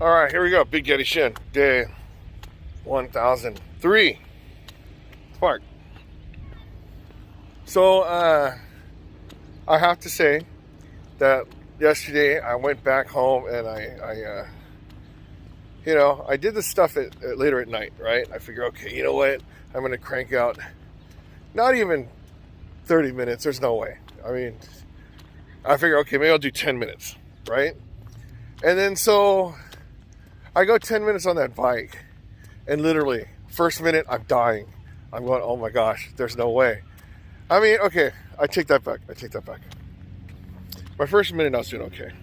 All right, here we go. Big Getty Shin, day 1003. Spark. So, I have to say that yesterday I went back home and I did this stuff later at night, right? I figure, okay, you know what? I'm going to crank out not even 30 minutes. There's no way. I mean, I figure, okay, maybe I'll do 10 minutes, right? And then so I go 10 minutes on that bike, and literally, first minute, I'm dying. I'm going, oh my gosh, there's no way. I mean, okay, I take that back. My first minute, I was doing okay.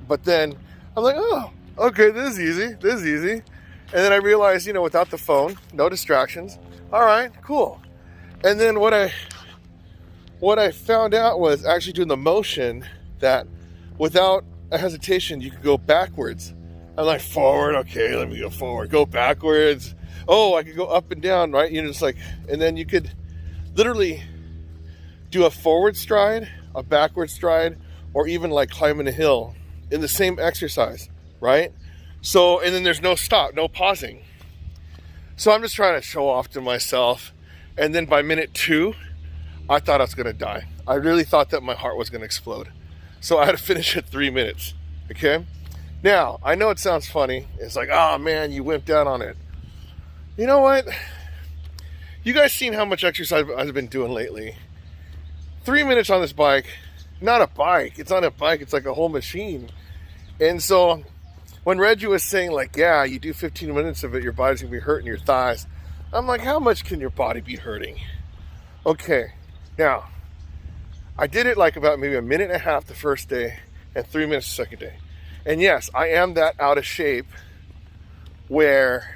But then, I'm like, oh, okay, this is easy. And then I realized, without the phone, no distractions. All right, cool. And then what I found out was actually doing the motion that without a hesitation, you could go backwards. I'm like, forward, okay, let me go forward. Go backwards. Oh, I could go up and down, right? Just like, and then you could literally do a forward stride, a backward stride, or even like climbing a hill in the same exercise, right? So, and then there's no stop, no pausing. So I'm just trying to show off to myself. And then by minute 2, I thought I was going to die. I really thought that my heart was going to explode. So I had to finish at 3 minutes, okay? Now, I know it sounds funny. It's like, oh man, you wimped out on it. You know what? You guys seen how much exercise I've been doing lately. 3 minutes on this bike, not a bike. It's not a bike, it's like a whole machine. And so when Reggie was saying like, yeah, you do 15 minutes of it, your body's gonna be hurting your thighs. I'm like, how much can your body be hurting? Okay, now, I did it like about maybe a minute and a half the first day and 3 minutes the second day. And yes, I am that out of shape where,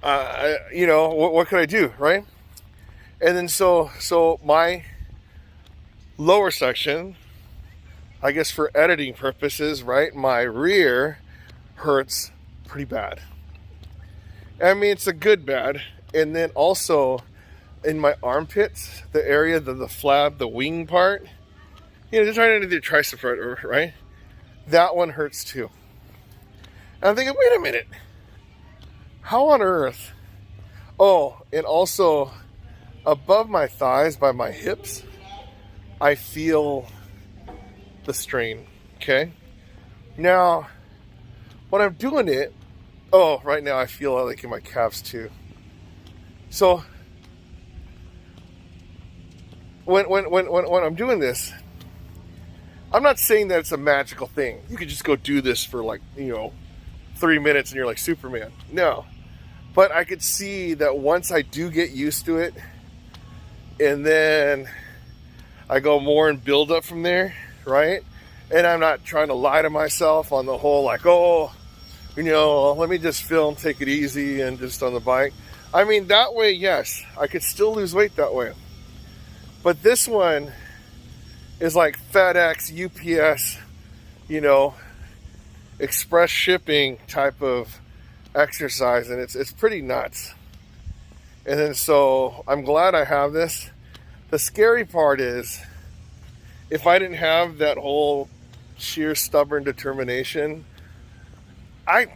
what could I do, right? And then so my lower section, I guess for editing purposes, right, my rear hurts pretty bad. I mean, it's a good bad. And then also in my armpits, the area, the flab, the wing part, just right into the tricep part, right? That one hurts too. And I'm thinking, wait a minute. How on earth? Oh, and also above my thighs by my hips, I feel the strain, okay? Now, when I'm doing it, right now I feel it like in my calves too. So, when I'm doing this, I'm not saying that it's a magical thing. You could just go do this for 3 minutes and you're like Superman. No. But I could see that once I do get used to it, and then I go more and build up from there, right? And I'm not trying to lie to myself on the whole, like, let me just film, take it easy, and just on the bike. I mean, that way, yes, I could still lose weight that way. But this one is like FedEx, UPS, express shipping type of exercise, and it's pretty nuts. And then so I'm glad I have this. The scary part is, if I didn't have that whole sheer stubborn determination, I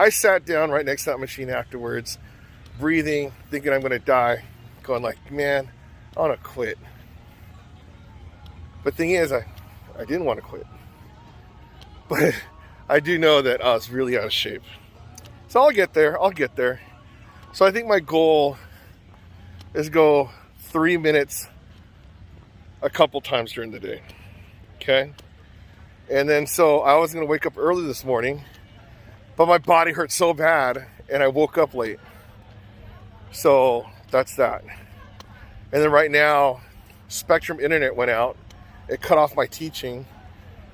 sat down right next to that machine afterwards, breathing, thinking I'm going to die, going like, man, I want to quit. But the thing is, I didn't want to quit. But I do know that I was really out of shape. So I'll get there. So I think my goal is go 3 minutes a couple times during the day. Okay? And then so I was going to wake up early this morning, but my body hurt so bad and I woke up late. So that's that. And then right now, Spectrum Internet went out. It cut off my teaching.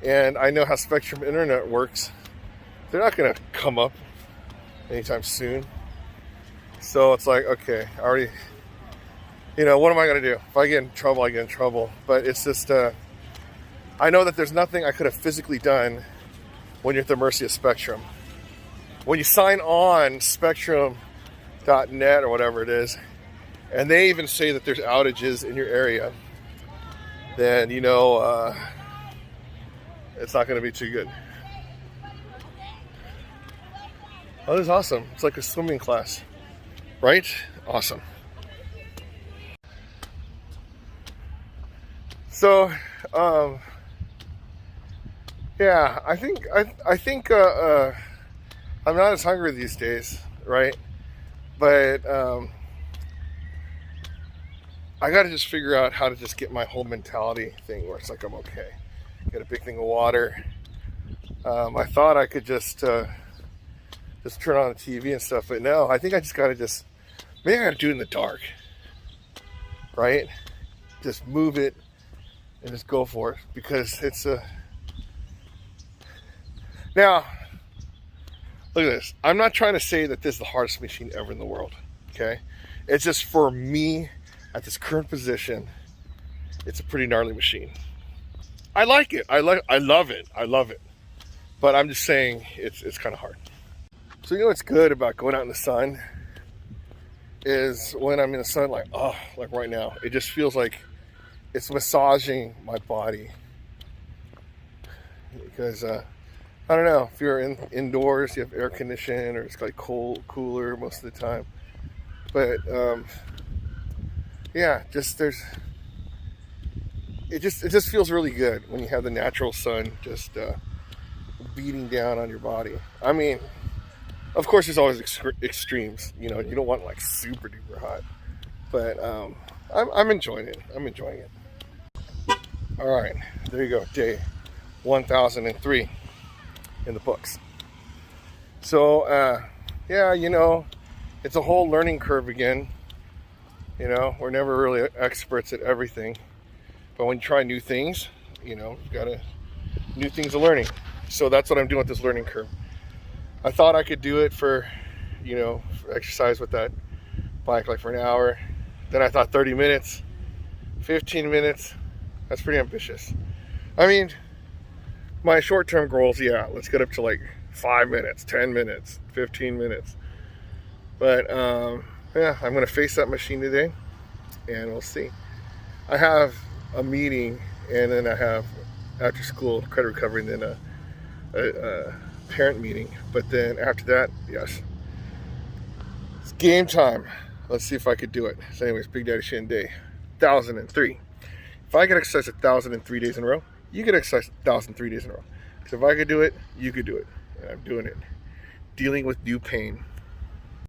And I know how Spectrum Internet works. They're not going to come up anytime soon. So it's like, okay, I already, what am I going to do? If I get in trouble, I get in trouble. But it's just, I know that there's nothing I could have physically done when you're at the mercy of Spectrum. When you sign on spectrum.net or whatever it is, and they even say that there's outages in your area, then, it's not going to be too good. Oh, this is awesome. It's like a swimming class, right? Awesome. So, yeah, I think I'm not as hungry these days, right? But I got to just figure out how to just get my whole mentality thing where it's like I'm okay. Get a big thing of water. I thought I could just turn on the TV and stuff, but no, I think I just got to maybe I got to do it in the dark, right? Just move it and just go for it, because it's now, look at this. I'm not trying to say that this is the hardest machine ever in the world, okay? It's just for me, at this current position, it's a pretty gnarly machine. I like it. I love it. I love it. But I'm just saying it's kind of hard. So you know what's good about going out in the sun is when I'm in the sun, like right now, it just feels like it's massaging my body. Because I don't know, if you're indoors, you have air conditioning, or it's like cooler most of the time. But yeah, it just feels really good when you have the natural sun just beating down on your body. I mean, of course, there's always extremes. You know, you don't want like super duper hot, but I'm enjoying it. I'm enjoying it. All right, there you go, day 1003 in the books. So yeah, you know, it's a whole learning curve again. You know, we're never really experts at everything, but when you try new things, you know, you've got new things of learning. So that's what I'm doing with this learning curve. I thought I could do it for exercise with that bike like for an hour. Then I thought 30 minutes, 15 minutes. That's pretty ambitious. I mean, my short-term goals, yeah, let's get up to like 5 minutes, 10 minutes, 15 minutes. But yeah, I'm gonna face that machine today and we'll see. I have a meeting, and then I have after school credit recovery, and then a parent meeting. But then after that, yes, it's game time. Let's see if I could do it. So anyways, Big Daddy Shin Day 1003. If I could exercise 1003 days in a row, you could exercise 1003 days in a row. Because if I could do it, you could do it. And I'm doing it. Dealing with new pain.